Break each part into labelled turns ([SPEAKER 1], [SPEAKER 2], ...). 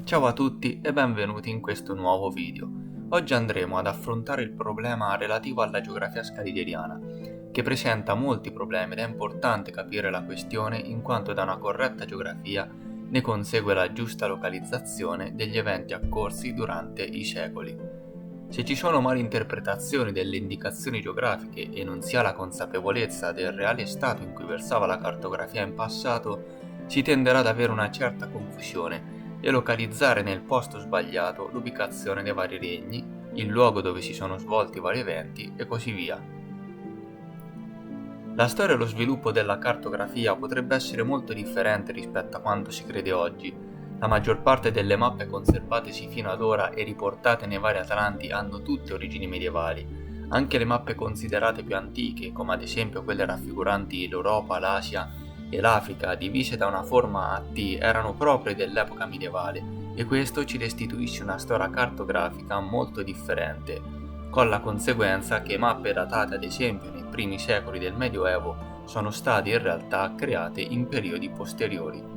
[SPEAKER 1] Ciao a tutti e benvenuti in questo nuovo video. Oggi andremo ad affrontare il problema relativo alla geografia scaligeriana, che presenta molti problemi ed è importante capire la questione in quanto da una corretta geografia ne consegue la giusta localizzazione degli eventi occorsi durante i secoli. Se ci sono malinterpretazioni delle indicazioni geografiche e non si ha la consapevolezza del reale stato in cui versava la cartografia in passato, si tenderà ad avere una certa confusione e localizzare nel posto sbagliato l'ubicazione dei vari regni, il luogo dove si sono svolti i vari eventi e così via. La storia e lo sviluppo della cartografia potrebbe essere molto differente rispetto a quanto si crede oggi. La maggior parte delle mappe conservatesi fino ad ora e riportate nei vari atlanti hanno tutte origini medievali. Anche le mappe considerate più antiche, come ad esempio quelle raffiguranti l'Europa, l'Asia e l'Africa, divise da una forma a T, erano proprie dell'epoca medievale, e questo ci restituisce una storia cartografica molto differente, con la conseguenza che mappe datate ad esempio nei primi secoli del Medioevo sono state in realtà create in periodi posteriori.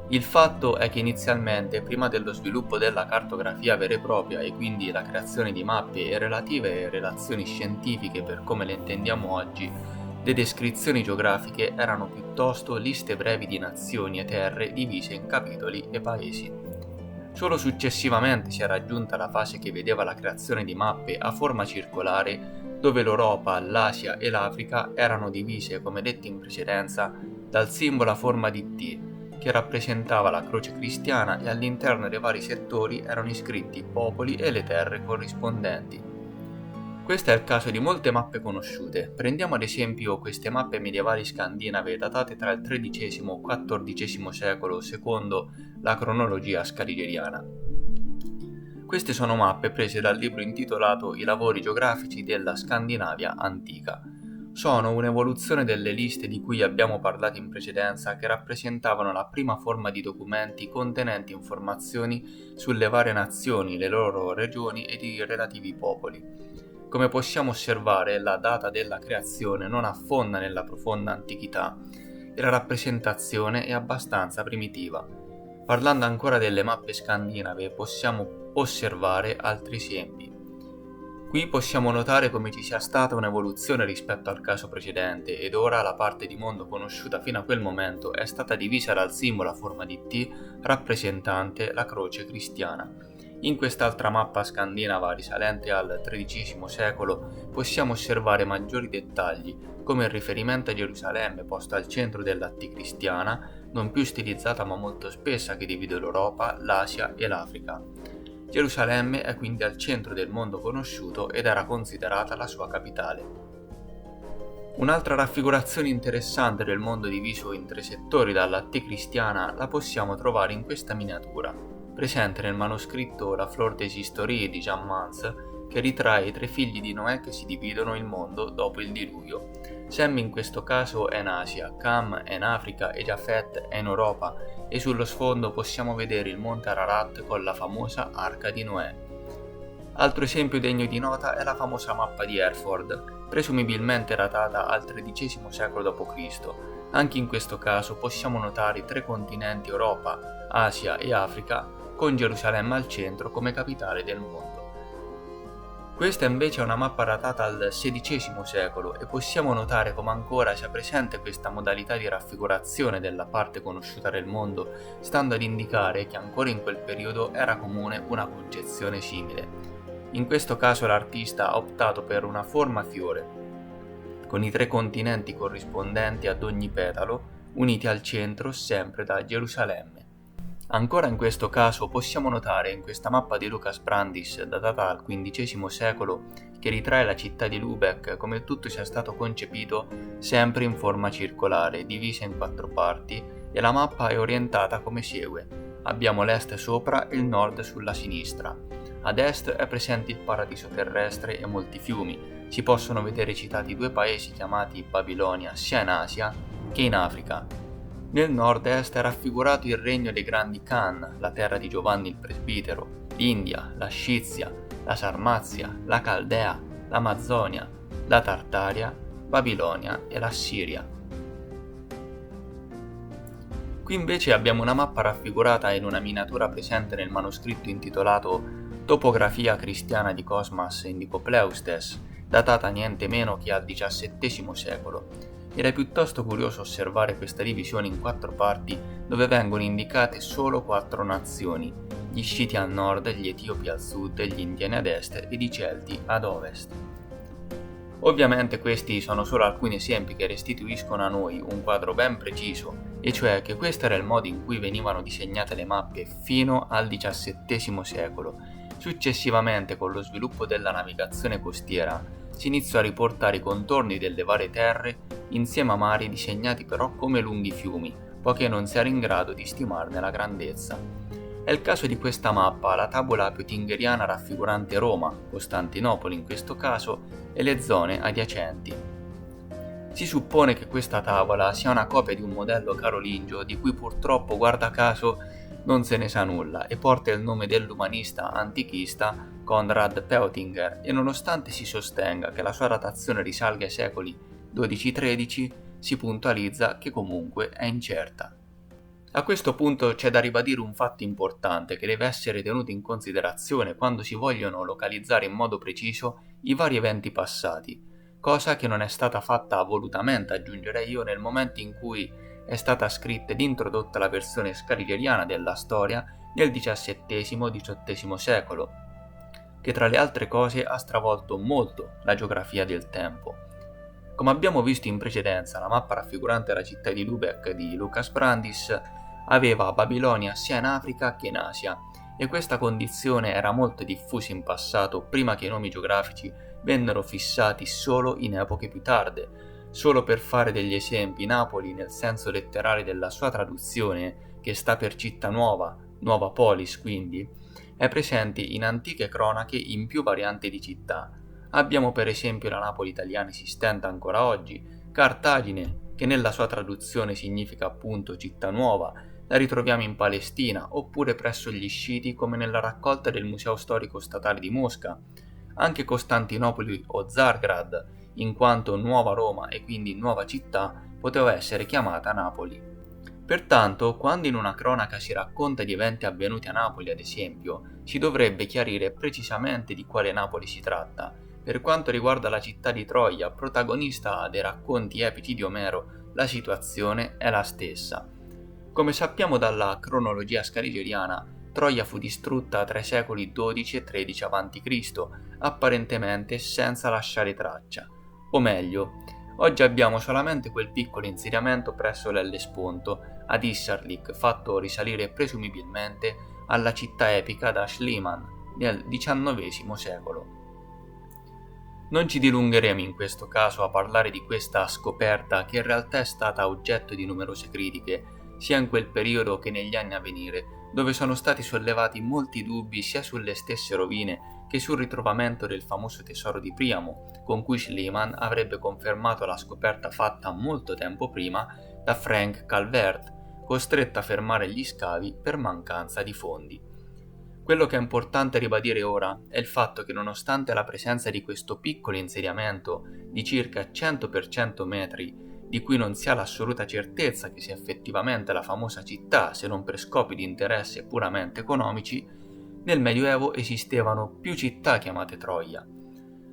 [SPEAKER 1] Il fatto è che inizialmente, prima dello sviluppo della cartografia vera e propria e quindi la creazione di mappe e relative relazioni scientifiche per come le intendiamo oggi, le descrizioni geografiche erano piuttosto liste brevi di nazioni e terre divise in capitoli e paesi. Solo successivamente si è raggiunta la fase che vedeva la creazione di mappe a forma circolare, dove l'Europa, l'Asia e l'Africa erano divise, come detto in precedenza, dal simbolo a forma di T, che rappresentava la croce cristiana, e all'interno dei vari settori erano iscritti i popoli e le terre corrispondenti. Questo è il caso di molte mappe conosciute. Prendiamo ad esempio queste mappe medievali scandinave datate tra il XIII e XIV secolo secondo la cronologia scaligeriana. Queste sono mappe prese dal libro intitolato I lavori geografici della Scandinavia antica. Sono un'evoluzione delle liste di cui abbiamo parlato in precedenza, che rappresentavano la prima forma di documenti contenenti informazioni sulle varie nazioni, le loro regioni ed i relativi popoli. Come possiamo osservare, la data della creazione non affonda nella profonda antichità e la rappresentazione è abbastanza primitiva. Parlando ancora delle mappe scandinave, possiamo osservare altri esempi. Qui possiamo notare come ci sia stata un'evoluzione rispetto al caso precedente, ed ora la parte di mondo conosciuta fino a quel momento è stata divisa dal simbolo a forma di T rappresentante la croce cristiana. In quest'altra mappa scandinava risalente al XIII secolo possiamo osservare maggiori dettagli, come il riferimento a Gerusalemme posto al centro della T cristiana, non più stilizzata ma molto spessa, che divide l'Europa, l'Asia e l'Africa. Gerusalemme è quindi al centro del mondo conosciuto ed era considerata la sua capitale. Un'altra raffigurazione interessante del mondo diviso in tre settori dalla T cristiana la possiamo trovare in questa miniatura, presente nel manoscritto La Fleur des Histories di Jean Mans, che ritrae i tre figli di Noè che si dividono il mondo dopo il diluvio. Sem in questo caso è in Asia, Cam è in Africa e Jafet è in Europa, e sullo sfondo possiamo vedere il monte Ararat con la famosa Arca di Noè. Altro esempio degno di nota è la famosa mappa di Hereford, presumibilmente datata al XIII secolo d.C. Anche in questo caso possiamo notare i tre continenti Europa, Asia e Africa, con Gerusalemme al centro come capitale del mondo. Questa invece è una mappa datata al XVI secolo e possiamo notare come ancora sia presente questa modalità di raffigurazione della parte conosciuta del mondo, stando ad indicare che ancora in quel periodo era comune una concezione simile. In questo caso l'artista ha optato per una forma a fiore, con i tre continenti corrispondenti ad ogni petalo, uniti al centro sempre da Gerusalemme. Ancora in questo caso possiamo notare in questa mappa di Lucas Brandis, datata al XV secolo, che ritrae la città di Lübeck, come il tutto sia stato concepito sempre in forma circolare, divisa in quattro parti, e la mappa è orientata come segue. Abbiamo l'est sopra e il nord sulla sinistra. Ad est è presente il paradiso terrestre e molti fiumi. Si possono vedere citati due paesi chiamati Babilonia sia in Asia che in Africa. Nel nord-est è raffigurato il regno dei grandi Khan, la terra di Giovanni il Presbitero, l'India, la Scizia, la Sarmazia, la Caldea, l'Amazzonia, la Tartaria, Babilonia e la Siria. Qui invece abbiamo una mappa raffigurata in una miniatura presente nel manoscritto intitolato Topografia cristiana di Cosmas Indicopleustes, datata niente meno che al XVII secolo. Ed è piuttosto curioso osservare questa divisione in 4 parti dove vengono indicate solo 4 nazioni: gli Sciti al nord, gli Etiopi al sud, gli Indiani ad est ed i Celti ad ovest. Ovviamente questi sono solo alcuni esempi che restituiscono a noi un quadro ben preciso, e cioè che questo era il modo in cui venivano disegnate le mappe fino al XVII secolo. Successivamente, con lo sviluppo della navigazione costiera, si iniziò a riportare i contorni delle varie terre insieme a mari disegnati però come lunghi fiumi, poiché non si era in grado di stimarne la grandezza. È il caso di questa mappa, la tavola piotingheriana raffigurante Roma, Costantinopoli in questo caso, e le zone adiacenti. Si suppone che questa tavola sia una copia di un modello carolingio di cui purtroppo, guarda caso, non se ne sa nulla e porta il nome dell'umanista antichista Konrad Peutinger, e nonostante si sostenga che la sua datazione risalga ai secoli XII-XIII, si puntualizza che comunque è incerta. A questo punto c'è da ribadire un fatto importante che deve essere tenuto in considerazione quando si vogliono localizzare in modo preciso i vari eventi passati, cosa che non è stata fatta volutamente, aggiungerei io, nel momento in cui è stata scritta ed introdotta la versione scaligeriana della storia nel XVII-XVIII secolo, che tra le altre cose ha stravolto molto la geografia del tempo. Come abbiamo visto in precedenza, la mappa raffigurante la città di Lubeck di Lucas Brandis aveva Babilonia sia in Africa che in Asia, e questa condizione era molto diffusa in passato, prima che i nomi geografici vennero fissati solo in epoche più tarde. Solo per fare degli esempi, Napoli, nel senso letterale della sua traduzione, che sta per città nuova, nuova polis quindi, è presente in antiche cronache in più varianti di città. Abbiamo per esempio la Napoli italiana esistente ancora oggi, Cartagine, che nella sua traduzione significa appunto città nuova, la ritroviamo in Palestina, oppure presso gli Sciti come nella raccolta del Museo Storico Statale di Mosca. Anche Costantinopoli o Zargrad, in quanto nuova Roma e quindi nuova città, poteva essere chiamata Napoli. Pertanto, quando in una cronaca si racconta di eventi avvenuti a Napoli, ad esempio, si dovrebbe chiarire precisamente di quale Napoli si tratta. Per quanto riguarda la città di Troia, protagonista dei racconti epici di Omero, la situazione è la stessa. Come sappiamo dalla cronologia scaligeriana, Troia fu distrutta tra i secoli XII e XIII a.C., apparentemente senza lasciare traccia. O meglio, oggi abbiamo solamente quel piccolo insediamento presso l'Ellesponto, ad Isserlik, fatto risalire presumibilmente alla città epica da Schliemann nel XIX secolo. Non ci dilungheremo in questo caso a parlare di questa scoperta, che in realtà è stata oggetto di numerose critiche, sia in quel periodo che negli anni a venire, dove sono stati sollevati molti dubbi sia sulle stesse rovine che sul ritrovamento del famoso tesoro di Priamo, con cui Schliemann avrebbe confermato la scoperta fatta molto tempo prima da Frank Calvert, costretto a fermare gli scavi per mancanza di fondi. Quello che è importante ribadire ora è il fatto che, nonostante la presenza di questo piccolo insediamento di circa 100 x 100 metri, di cui non si ha l'assoluta certezza che sia effettivamente la famosa città se non per scopi di interesse puramente economici, nel Medioevo esistevano più città chiamate Troia.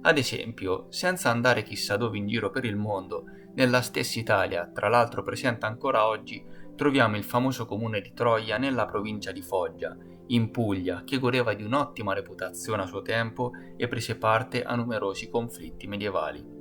[SPEAKER 1] Ad esempio, senza andare chissà dove in giro per il mondo, nella stessa Italia, tra l'altro presente ancora oggi, troviamo il famoso comune di Troia nella provincia di Foggia, in Puglia, che godeva di un'ottima reputazione a suo tempo e prese parte a numerosi conflitti medievali.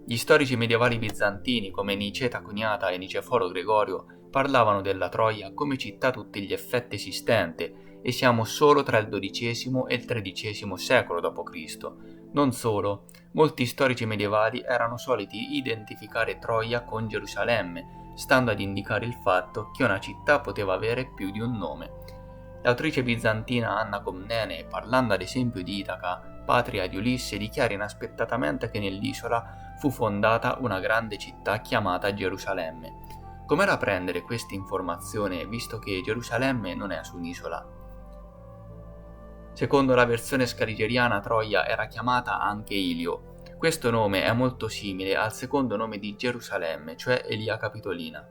[SPEAKER 1] Gli storici medievali bizantini come Niceta Coniata e Niceforo Gregorio parlavano della Troia come città a tutti gli effetti esistente, e siamo solo tra il XII e il XIII secolo d.C. Non solo, molti storici medievali erano soliti identificare Troia con Gerusalemme, stando ad indicare il fatto che una città poteva avere più di un nome. L'autrice bizantina Anna Comnene, parlando ad esempio di Itaca, patria di Ulisse, dichiara inaspettatamente che nell'isola fu fondata una grande città chiamata Gerusalemme. Com'era prendere questa informazione, visto che Gerusalemme non è su un'isola? Secondo la versione scaligeriana, Troia era chiamata anche Ilio. Questo nome è molto simile al secondo nome di Gerusalemme, cioè Elia Capitolina.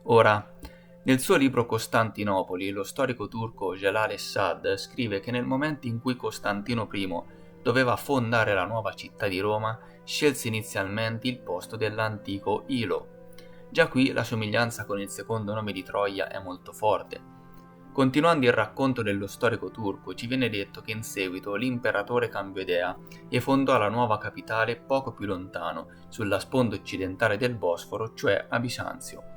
[SPEAKER 1] Ora, nel suo libro Costantinopoli, lo storico turco Celal Essad scrive che nel momento in cui Costantino I doveva fondare la nuova città di Roma, scelse inizialmente il posto dell'antico Ilo. Già qui la somiglianza con il secondo nome di Troia è molto forte. Continuando il racconto dello storico turco, ci viene detto che in seguito l'imperatore cambiò idea e fondò la nuova capitale poco più lontano, sulla sponda occidentale del Bosforo, cioè a Bisanzio.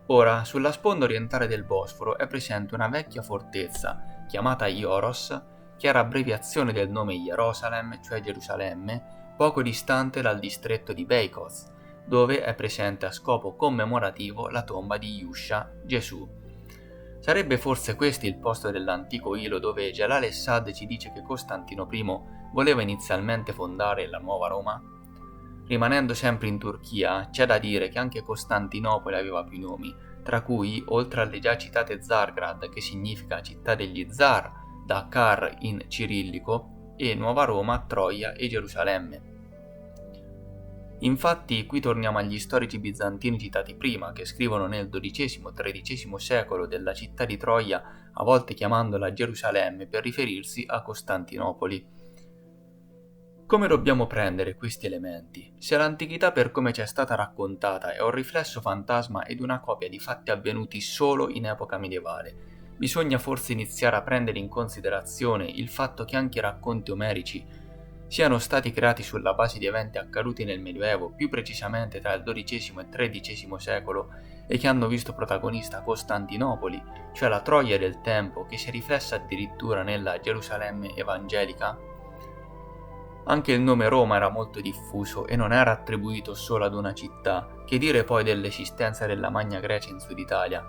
[SPEAKER 1] Ora, sulla sponda orientale del Bosforo è presente una vecchia fortezza, chiamata Ioros, che era abbreviazione del nome Gerusalemme, cioè Gerusalemme, poco distante dal distretto di Beykoz, dove è presente a scopo commemorativo la tomba di Yusha, Gesù. Sarebbe forse questo il posto dell'antico Ilo dove Celal Essad ci dice che Costantino I voleva inizialmente fondare la nuova Roma? Rimanendo sempre in Turchia, c'è da dire che anche Costantinopoli aveva più nomi, tra cui, oltre alle già citate Zargrad, che significa città degli zar, da Kar in cirillico, e Nuova Roma, Troia e Gerusalemme. Infatti qui torniamo agli storici bizantini citati prima, che scrivono nel XII-XIII secolo della città di Troia, a volte chiamandola Gerusalemme per riferirsi a Costantinopoli. Come dobbiamo prendere questi elementi? Se l'antichità per come ci è stata raccontata è un riflesso fantasma ed una copia di fatti avvenuti solo in epoca medievale, bisogna forse iniziare a prendere in considerazione il fatto che anche i racconti omerici siano stati creati sulla base di eventi accaduti nel Medioevo, più precisamente tra il XII e XIII secolo, e che hanno visto protagonista Costantinopoli, cioè la Troia del tempo, che si è riflessa addirittura nella Gerusalemme evangelica. Anche il nome Roma era molto diffuso e non era attribuito solo ad una città, che dire poi dell'esistenza della Magna Grecia in Sud Italia.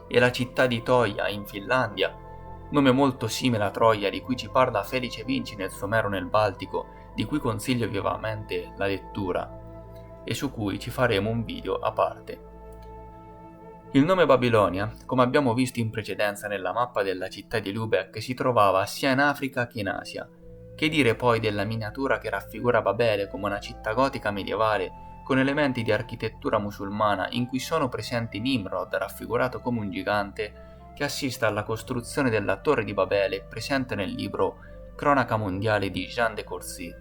[SPEAKER 1] E la città di Toia, in Finlandia, nome molto simile a Troia di cui ci parla Felice Vinci nel suo Omero nel Baltico, di cui consiglio vivamente la lettura, e su cui ci faremo un video a parte. Il nome Babilonia, come abbiamo visto in precedenza nella mappa della città di Lubeck, si trovava sia in Africa che in Asia. Che dire poi della miniatura che raffigura Babele come una città gotica medievale con elementi di architettura musulmana in cui sono presenti Nimrod raffigurato come un gigante che assiste alla costruzione della Torre di Babele presente nel libro Cronaca mondiale di Jean de Courcy.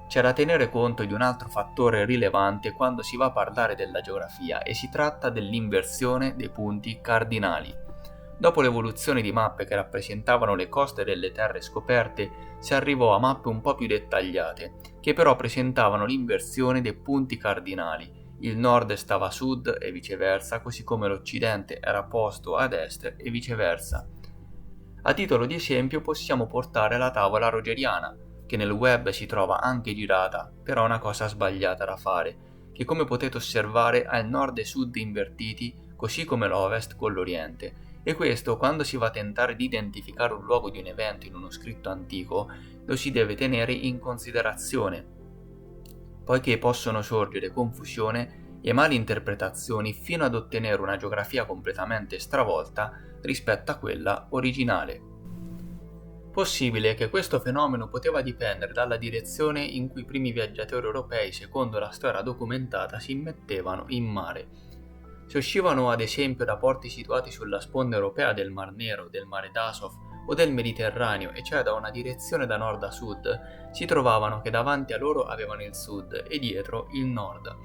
[SPEAKER 1] C'è da tenere conto di un altro fattore rilevante quando si va a parlare della geografia e si tratta dell'inversione dei punti cardinali. Dopo l'evoluzione di mappe che rappresentavano le coste delle terre scoperte, si arrivò a mappe un po' più dettagliate, che però presentavano l'inversione dei punti cardinali. Il nord stava a sud e viceversa, così come l'occidente era posto ad est e viceversa. A titolo di esempio possiamo portare la tavola rogeriana, che nel web si trova anche girata, però è una cosa sbagliata da fare, che come potete osservare ha il nord e sud invertiti, così come l'ovest con l'oriente, e questo quando si va a tentare di identificare un luogo di un evento in uno scritto antico, lo si deve tenere in considerazione, poiché possono sorgere confusione e malinterpretazioni fino ad ottenere una geografia completamente stravolta rispetto a quella originale. Possibile che questo fenomeno poteva dipendere dalla direzione in cui i primi viaggiatori europei, secondo la storia documentata, si immettevano in mare. Se uscivano ad esempio da porti situati sulla sponda europea del Mar Nero, del Mare d'Azov o del Mediterraneo, e cioè da una direzione da nord a sud, si trovavano che davanti a loro avevano il sud e dietro il nord.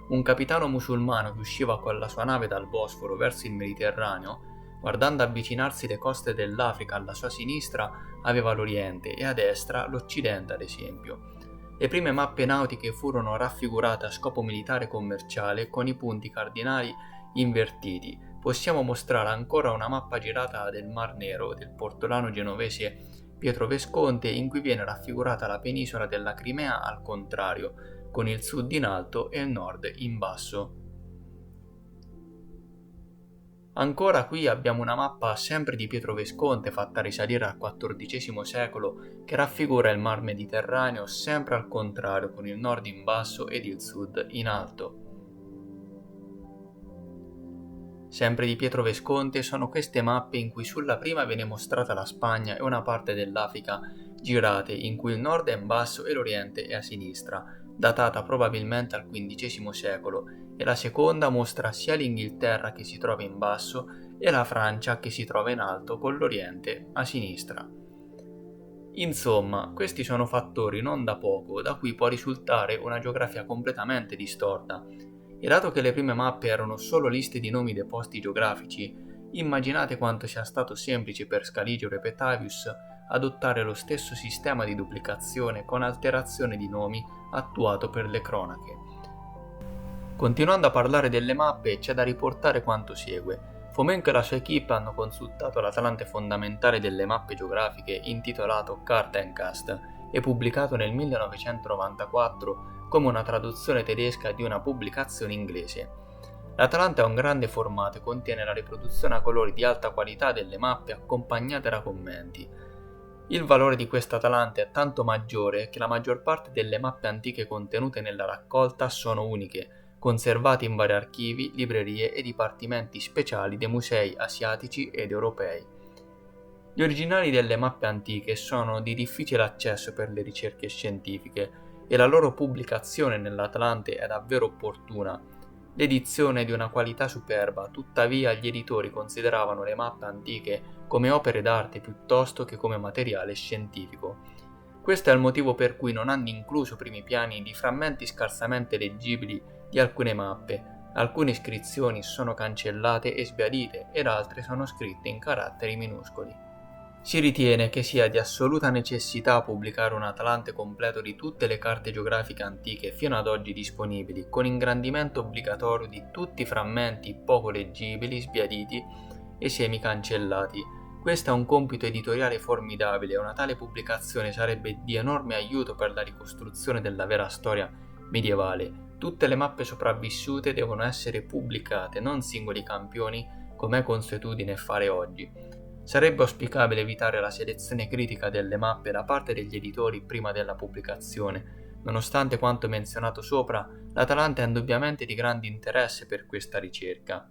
[SPEAKER 1] Un capitano musulmano che usciva con la sua nave dal Bosforo verso il Mediterraneo, guardando avvicinarsi le coste dell'Africa alla sua sinistra, aveva l'Oriente e a destra l'Occidente ad esempio. Le prime mappe nautiche furono raffigurate a scopo militare e commerciale con i punti cardinali invertiti. Possiamo mostrare ancora una mappa girata del Mar Nero del portolano genovese Pietro Vesconte in cui viene raffigurata la penisola della Crimea al contrario, con il sud in alto e il nord in basso. Ancora qui abbiamo una mappa sempre di Pietro Vesconte fatta risalire al XIV secolo che raffigura il mar Mediterraneo sempre al contrario con il nord in basso ed il sud in alto. Sempre di Pietro Vesconte sono queste mappe in cui sulla prima viene mostrata la Spagna e una parte dell'Africa girate in cui il nord è in basso e l'oriente è a sinistra, datata probabilmente al XV secolo, e la seconda mostra sia l'Inghilterra che si trova in basso e la Francia che si trova in alto con l'Oriente a sinistra. Insomma, questi sono fattori non da poco da cui può risultare una geografia completamente distorta, e dato che le prime mappe erano solo liste di nomi dei posti geografici, immaginate quanto sia stato semplice per Scaligero e Petavius adottare lo stesso sistema di duplicazione con alterazione di nomi attuato per le cronache. Continuando a parlare delle mappe, c'è da riportare quanto segue. Fomenko e la sua equipe hanno consultato l'Atlante fondamentale delle mappe geografiche intitolato Kartenkast e pubblicato nel 1994 come una traduzione tedesca di una pubblicazione inglese. L'Atlante ha un grande formato e contiene la riproduzione a colori di alta qualità delle mappe accompagnate da commenti. Il valore di questa Atlante è tanto maggiore che la maggior parte delle mappe antiche contenute nella raccolta sono uniche, conservati in vari archivi, librerie e dipartimenti speciali dei musei asiatici ed europei. Gli originali delle mappe antiche sono di difficile accesso per le ricerche scientifiche e la loro pubblicazione nell'Atlante è davvero opportuna. L'edizione è di una qualità superba, tuttavia gli editori consideravano le mappe antiche come opere d'arte piuttosto che come materiale scientifico. Questo è il motivo per cui non hanno incluso primi piani di frammenti scarsamente leggibili di alcune mappe. Alcune iscrizioni sono cancellate e sbiadite ed altre sono scritte in caratteri minuscoli. Si ritiene che sia di assoluta necessità pubblicare un Atlante completo di tutte le carte geografiche antiche fino ad oggi disponibili, con ingrandimento obbligatorio di tutti i frammenti poco leggibili, sbiaditi e semi-cancellati. Questo è un compito editoriale formidabile e una tale pubblicazione sarebbe di enorme aiuto per la ricostruzione della vera storia medievale. Tutte le mappe sopravvissute devono essere pubblicate, non singoli campioni, come è consuetudine fare oggi. Sarebbe auspicabile evitare la selezione critica delle mappe da parte degli editori prima della pubblicazione. Nonostante quanto menzionato sopra, l'Atlante è indubbiamente di grande interesse per questa ricerca.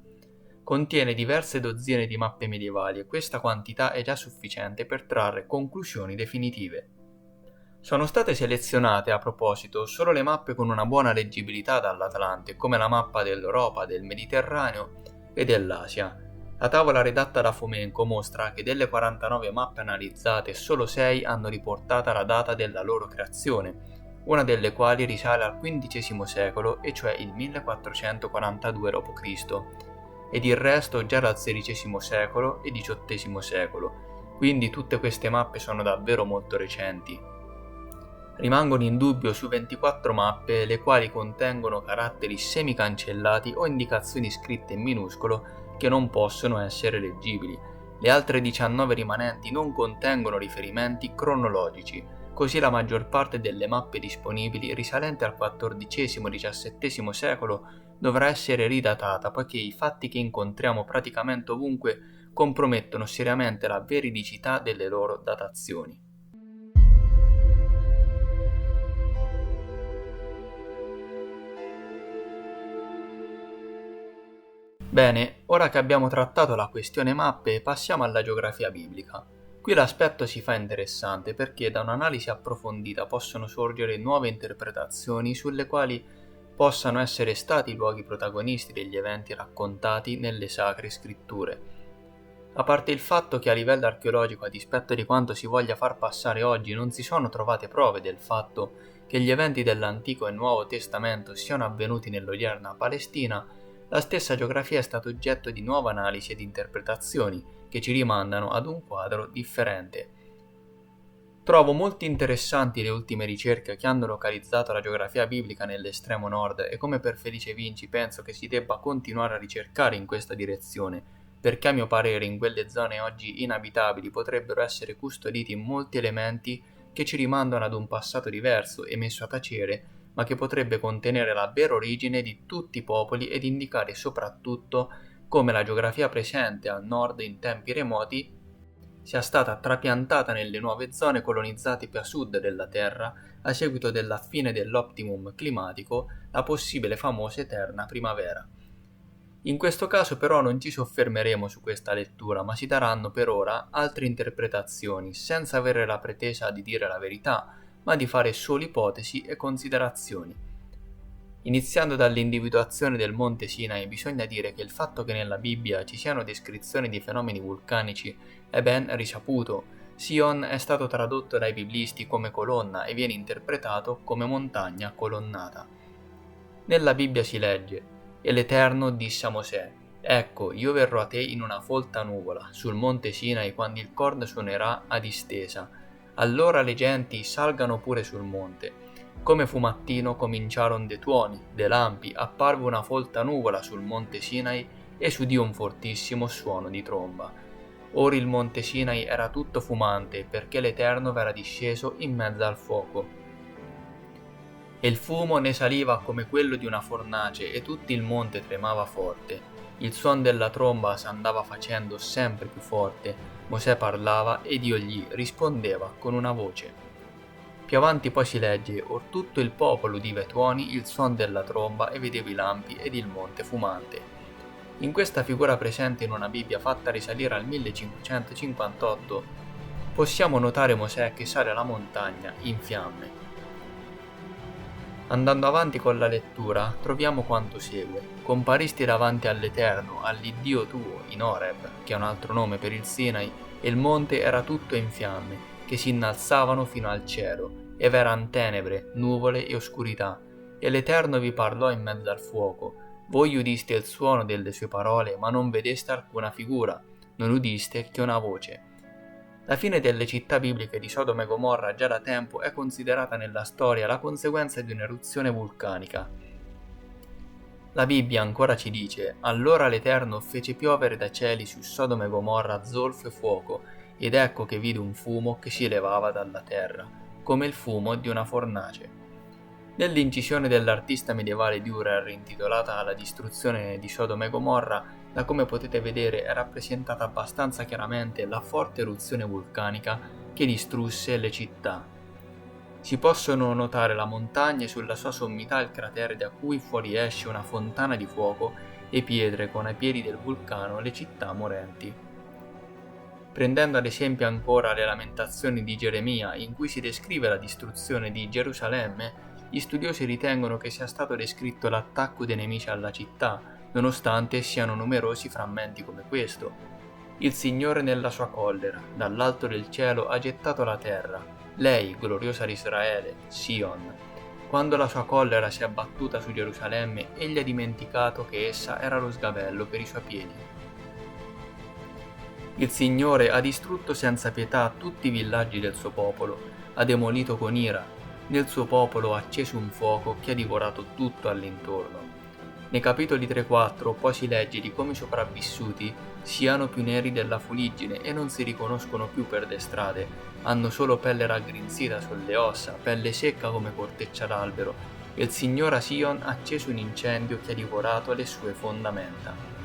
[SPEAKER 1] Contiene diverse dozzine di mappe medievali e questa quantità è già sufficiente per trarre conclusioni definitive. Sono state selezionate, a proposito, solo le mappe con una buona leggibilità dall'Atlante, come la mappa dell'Europa, del Mediterraneo e dell'Asia. La tavola redatta da Fomenko mostra che delle 49 mappe analizzate, solo 6 hanno riportata la data della loro creazione, una delle quali risale al XV secolo, e cioè il 1442 d.C., ed il resto già dal XVI secolo e XVIII secolo, quindi tutte queste mappe sono davvero molto recenti. Rimangono in dubbio su 24 mappe le quali contengono caratteri semi-cancellati o indicazioni scritte in minuscolo che non possono essere leggibili. Le altre 19 rimanenti non contengono riferimenti cronologici, così la maggior parte delle mappe disponibili risalente al XIV-XVII secolo dovrà essere ridatata, poiché i fatti che incontriamo praticamente ovunque compromettono seriamente la veridicità delle loro datazioni. Bene, ora che abbiamo trattato la questione mappe, passiamo alla geografia biblica. Qui l'aspetto si fa interessante perché da un'analisi approfondita possono sorgere nuove interpretazioni sulle quali possano essere stati i luoghi protagonisti degli eventi raccontati nelle sacre scritture. A parte il fatto che a livello archeologico, a dispetto di quanto si voglia far passare oggi, non si sono trovate prove del fatto che gli eventi dell'Antico e Nuovo Testamento siano avvenuti nell'odierna Palestina, la stessa geografia è stata oggetto di nuove analisi ed interpretazioni che ci rimandano ad un quadro differente. Trovo molto interessanti le ultime ricerche che hanno localizzato la geografia biblica nell'estremo nord e come per Felice Vinci penso che si debba continuare a ricercare in questa direzione, perché a mio parere in quelle zone oggi inabitabili potrebbero essere custoditi molti elementi che ci rimandano ad un passato diverso e messo a tacere, ma che potrebbe contenere la vera origine di tutti i popoli ed indicare soprattutto come la geografia presente al nord in tempi remoti sia stata trapiantata nelle nuove zone colonizzate più a sud della Terra a seguito della fine dell'optimum climatico, la possibile famosa eterna primavera. In questo caso però non ci soffermeremo su questa lettura, ma si daranno per ora altre interpretazioni, senza avere la pretesa di dire la verità, ma di fare solo ipotesi e considerazioni. Iniziando dall'individuazione del monte Sinai, bisogna dire che il fatto che nella Bibbia ci siano descrizioni di fenomeni vulcanici è ben risaputo. Sion è stato tradotto dai biblisti come colonna e viene interpretato come montagna colonnata. Nella Bibbia si legge: «E l'Eterno disse a Mosè: Ecco, io verrò a te in una folta nuvola, sul monte Sinai, quando il corno suonerà a distesa. Allora le genti salgano pure sul monte. Come fu mattino cominciarono dei tuoni, dei lampi, apparve una folta nuvola sul monte Sinai e s'udì un fortissimo suono di tromba. Ora il monte Sinai era tutto fumante, perché l'Eterno v'era disceso in mezzo al fuoco. E il fumo ne saliva come quello di una fornace e tutto il monte tremava forte. Il suon della tromba s'andava facendo sempre più forte. Mosè parlava ed Dio gli rispondeva con una voce. Più avanti poi si legge: Or tutto il popolo udiva i tuoni, il suon della tromba e vedeva i lampi ed il monte fumante. In questa figura presente in una Bibbia fatta risalire al 1558 possiamo notare Mosè che sale la montagna in fiamme. Andando avanti con la lettura, troviamo quanto segue. Comparisti davanti all'Eterno, all'Iddio tuo, in Oreb, che è un altro nome per il Sinai, e il monte era tutto in fiamme, che si innalzavano fino al cielo, e v'eran tenebre, nuvole e oscurità. E l'Eterno vi parlò in mezzo al fuoco. Voi udiste il suono delle sue parole, ma non vedeste alcuna figura, non udiste che una voce. La fine delle città bibliche di Sodoma e Gomorra già da tempo è considerata nella storia la conseguenza di un'eruzione vulcanica. La Bibbia ancora ci dice: Allora l'Eterno fece piovere dai cieli su Sodoma e Gomorra zolfo e fuoco, ed ecco che vide un fumo che si levava dalla terra, come il fumo di una fornace. Nell'incisione dell'artista medievale Dürer intitolata La distruzione di Sodoma e Gomorra, da come potete vedere è rappresentata abbastanza chiaramente la forte eruzione vulcanica che distrusse le città. Si possono notare la montagna e sulla sua sommità il cratere da cui fuoriesce una fontana di fuoco e pietre con ai piedi del vulcano le città morenti. Prendendo ad esempio ancora le lamentazioni di Geremia, in cui si descrive la distruzione di Gerusalemme, gli studiosi ritengono che sia stato descritto l'attacco dei nemici alla città, nonostante siano numerosi frammenti come questo. Il Signore nella sua collera, dall'alto del cielo ha gettato la terra, lei, gloriosa di Israele, Sion. Quando la sua collera si è abbattuta su Gerusalemme, egli ha dimenticato che essa era lo sgabello per i suoi piedi. Il Signore ha distrutto senza pietà tutti i villaggi del suo popolo, ha demolito con ira. Nel suo popolo ha acceso un fuoco che ha divorato tutto all'intorno. Nei capitoli 3-4 poi si legge di come i sopravvissuti siano più neri della fuliggine e non si riconoscono più per le strade, hanno solo pelle raggrinzita sulle ossa, pelle secca come corteccia d'albero, e il Signore a Sion ha acceso un incendio che ha divorato le sue fondamenta.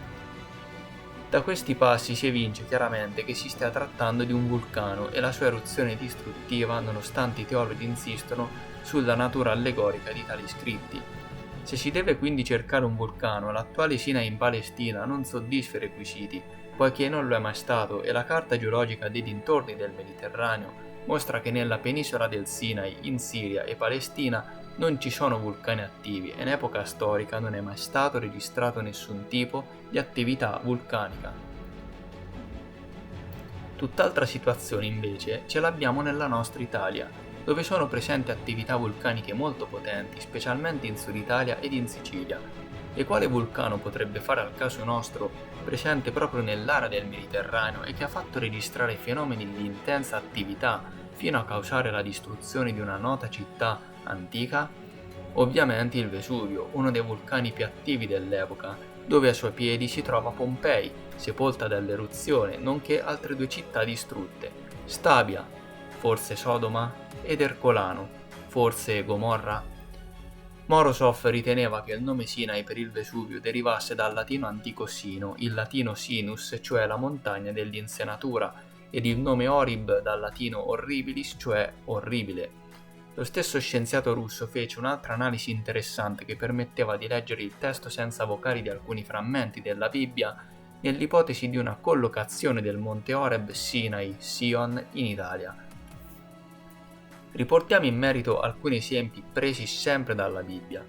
[SPEAKER 1] Da questi passi si evince chiaramente che si stia trattando di un vulcano e la sua eruzione distruttiva, nonostante i teologi insistano sulla natura allegorica di tali scritti. Se si deve quindi cercare un vulcano, l'attuale Sinai in Palestina non soddisfa i requisiti, poiché non lo è mai stato, e la carta geologica dei dintorni del Mediterraneo mostra che nella penisola del Sinai, in Siria e Palestina, non ci sono vulcani attivi e in epoca storica non è mai stato registrato nessun tipo di attività vulcanica. Tutt'altra situazione invece ce l'abbiamo nella nostra Italia, dove sono presenti attività vulcaniche molto potenti, specialmente in Sud Italia ed in Sicilia. E quale vulcano potrebbe fare al caso nostro, presente proprio nell'area del Mediterraneo e che ha fatto registrare fenomeni di intensa attività fino a causare la distruzione di una nota città antica? Ovviamente il Vesuvio, uno dei vulcani più attivi dell'epoca, dove ai suoi piedi si trova Pompei, sepolta dall'eruzione, nonché altre due città distrutte, Stabia, forse Sodoma, ed Ercolano, forse Gomorra. Morozov riteneva che il nome Sinai per il Vesuvio derivasse dal latino antico Sino, il latino sinus, cioè la montagna dell'insenatura, ed il nome Orib dal latino orribilis, cioè orribile. Lo stesso scienziato russo fece un'altra analisi interessante che permetteva di leggere il testo senza vocali di alcuni frammenti della Bibbia nell'ipotesi di una collocazione del monte Oreb Sinai, Sion, in Italia. Riportiamo in merito alcuni esempi presi sempre dalla Bibbia.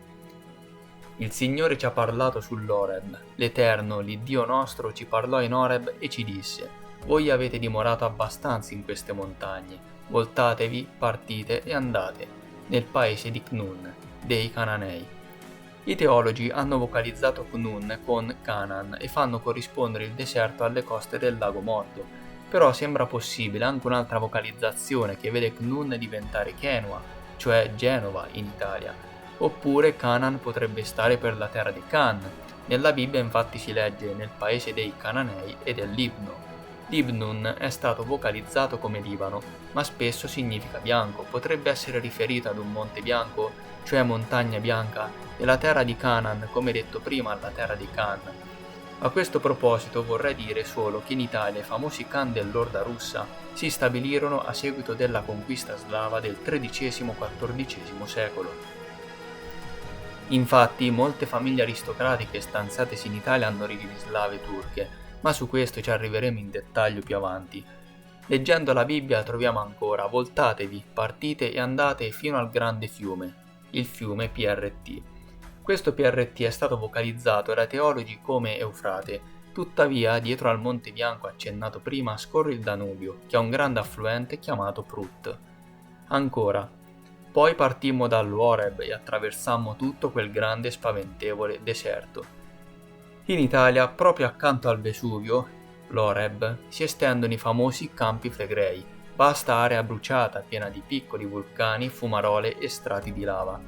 [SPEAKER 1] Il Signore ci ha parlato sull'Oreb, l'Eterno, l'Iddio nostro, ci parlò in Oreb e ci disse: voi avete dimorato abbastanza in queste montagne, voltatevi, partite e andate, nel paese di Cnun, dei Cananei. I teologi hanno vocalizzato Cnun con Canaan e fanno corrispondere il deserto alle coste del lago Morto, però sembra possibile anche un'altra vocalizzazione che vede Cnun diventare Kenua, cioè Genova in Italia. Oppure Canaan potrebbe stare per la terra di Can. Nella Bibbia infatti si legge nel paese dei Cananei e del Libno. Libnun è stato vocalizzato come Libano, ma spesso significa bianco, potrebbe essere riferito ad un monte bianco, cioè montagna bianca, e la terra di Canaan, come detto prima, alla terra di Can. A questo proposito vorrei dire solo che in Italia i famosi Khan dell'Orda russa si stabilirono a seguito della conquista slava del XIII-XIV secolo. Infatti, molte famiglie aristocratiche stanziatesi in Italia hanno origini slave turche, ma su questo ci arriveremo in dettaglio più avanti. Leggendo la Bibbia troviamo ancora: voltatevi, partite e andate fino al grande fiume, il fiume PRT. Questo PRT è stato vocalizzato dai teologi come Eufrate, tuttavia dietro al Monte Bianco accennato prima scorre il Danubio, che ha un grande affluente chiamato Prut. Ancora, poi partimmo dall'Oreb e attraversammo tutto quel grande e spaventevole deserto. In Italia, proprio accanto al Vesuvio, l'Oreb, si estendono i famosi Campi Flegrei, vasta area bruciata piena di piccoli vulcani, fumarole e strati di lava.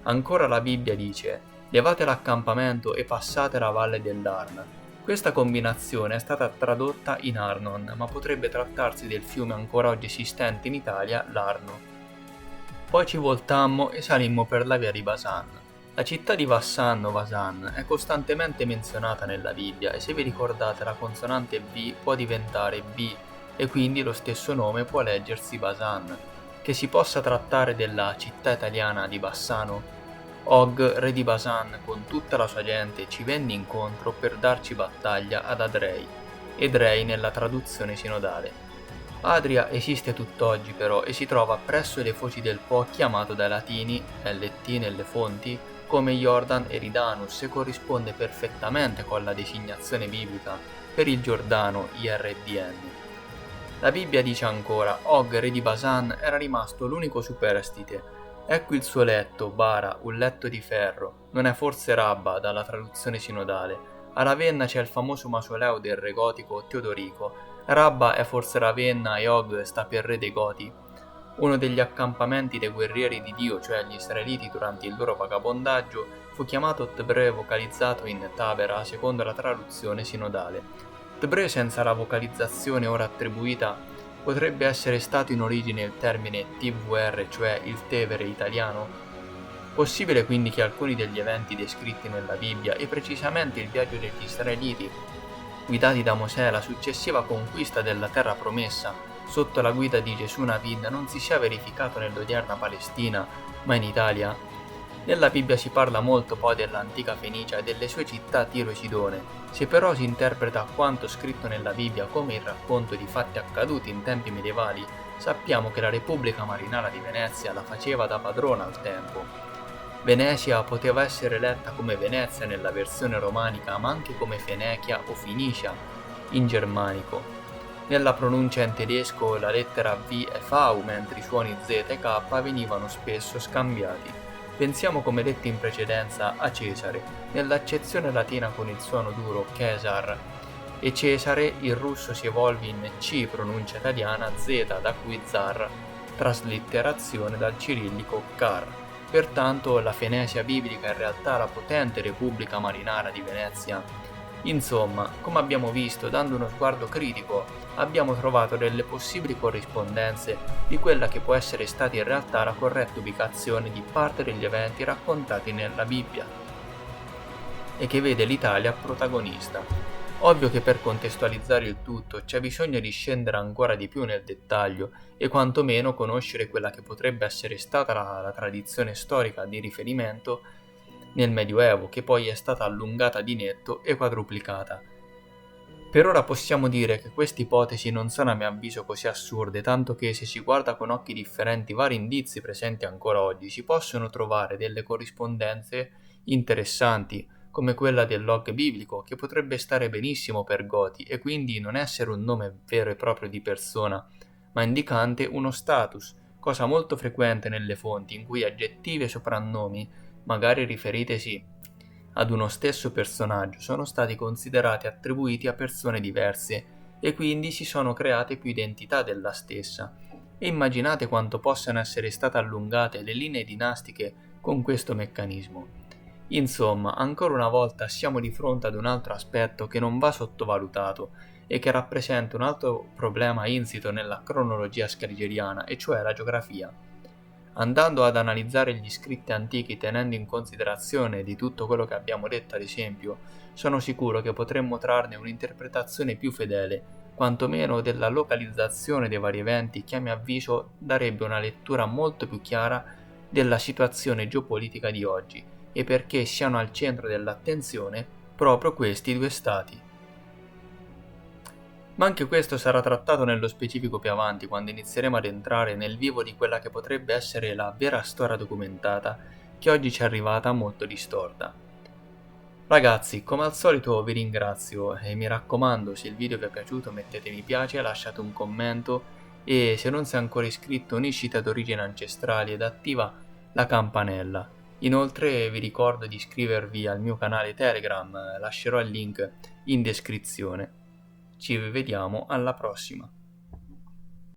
[SPEAKER 1] Ancora la Bibbia dice: levate l'accampamento e passate la valle dell'Arno. Questa combinazione è stata tradotta in Arnon, ma potrebbe trattarsi del fiume ancora oggi esistente in Italia, l'Arno. Poi ci voltammo e salimmo per la via di Basan. La città di Vassan o Vasan è costantemente menzionata nella Bibbia e se vi ricordate la consonante B può diventare B e quindi lo stesso nome può leggersi Basan. Che si possa trattare della città italiana di Bassano, Og, re di Basan, con tutta la sua gente ci venne incontro per darci battaglia ad Adrei, Edrei nella traduzione sinodale. Adria esiste tutt'oggi però e si trova presso le foci del Po chiamato dai latini, LT nelle fonti, come Jordan Eridanus e corrisponde perfettamente con la designazione biblica per il Giordano IRDN. La Bibbia dice ancora: Og, re di Basan, era rimasto l'unico superstite. Ecco il suo letto, Bara, un letto di ferro. Non è forse Rabba, dalla traduzione sinodale. A Ravenna c'è il famoso mausoleo del re gotico Teodorico. Rabba è forse Ravenna e Og sta per re dei Goti. Uno degli accampamenti dei guerrieri di Dio, cioè gli israeliti durante il loro vagabondaggio, fu chiamato Tbre vocalizzato in Tabera secondo la traduzione sinodale. Tbre senza la vocalizzazione ora attribuita potrebbe essere stato in origine il termine TVR, cioè il Tevere italiano. Possibile quindi che alcuni degli eventi descritti nella Bibbia, e precisamente il viaggio degli israeliti guidati da Mosè e la successiva conquista della terra promessa sotto la guida di Gesù Navid non si sia verificato nell'odierna Palestina, ma in Italia? Nella Bibbia si parla molto poi dell'antica Fenicia e delle sue città Tiro e Sidone. Se però si interpreta quanto scritto nella Bibbia come il racconto di fatti accaduti in tempi medievali, sappiamo che la Repubblica Marinara di Venezia la faceva da padrona al tempo. Venesia poteva essere letta come Venezia nella versione romanica, ma anche come Fenechia o Finicia in germanico. Nella pronuncia in tedesco la lettera V è V, mentre i suoni Z e K venivano spesso scambiati. Pensiamo, come detto in precedenza, a Cesare, nell'accezione latina con il suono duro Caesar, e Cesare in russo si evolve in C, pronuncia italiana, Z, da cui zar, traslitterazione dal cirillico Kar. Pertanto la Fenicia biblica è in realtà la potente Repubblica Marinara di Venezia. Insomma, come abbiamo visto, dando uno sguardo critico, abbiamo trovato delle possibili corrispondenze di quella che può essere stata in realtà la corretta ubicazione di parte degli eventi raccontati nella Bibbia e che vede l'Italia protagonista. Ovvio che per contestualizzare il tutto c'è bisogno di scendere ancora di più nel dettaglio e quantomeno conoscere quella che potrebbe essere stata la tradizione storica di riferimento nel Medioevo, che poi è stata allungata di netto e quadruplicata. Per ora possiamo dire che queste ipotesi non sono a mio avviso così assurde, tanto che se si guarda con occhi differenti vari indizi presenti ancora oggi, si possono trovare delle corrispondenze interessanti, come quella del log biblico, che potrebbe stare benissimo per Goti e quindi non essere un nome vero e proprio di persona, ma indicante uno status, cosa molto frequente nelle fonti in cui aggettivi e soprannomi, magari riferitesi ad uno stesso personaggio, sono stati considerati attribuiti a persone diverse e quindi si sono create più identità della stessa. E immaginate quanto possano essere state allungate le linee dinastiche con questo meccanismo. Insomma, ancora una volta siamo di fronte ad un altro aspetto che non va sottovalutato e che rappresenta un altro problema insito nella cronologia scrigeriana, e cioè la geografia. Andando ad analizzare gli scritti antichi tenendo in considerazione di tutto quello che abbiamo detto ad esempio, sono sicuro che potremmo trarne un'interpretazione più fedele, quantomeno della localizzazione dei vari eventi, che a mio avviso darebbe una lettura molto più chiara della situazione geopolitica di oggi e perché siano al centro dell'attenzione proprio questi due stati. Ma anche questo sarà trattato nello specifico più avanti, quando inizieremo ad entrare nel vivo di quella che potrebbe essere la vera storia documentata, che oggi ci è arrivata molto distorta. Ragazzi, come al solito vi ringrazio e mi raccomando, se il video vi è piaciuto mettete mi piace, lasciate un commento e se non sei ancora iscritto unisciti ad Origini Ancestrali ed attiva la campanella. Inoltre vi ricordo di iscrivervi al mio canale Telegram, lascerò il link in descrizione. Ci vediamo alla prossima.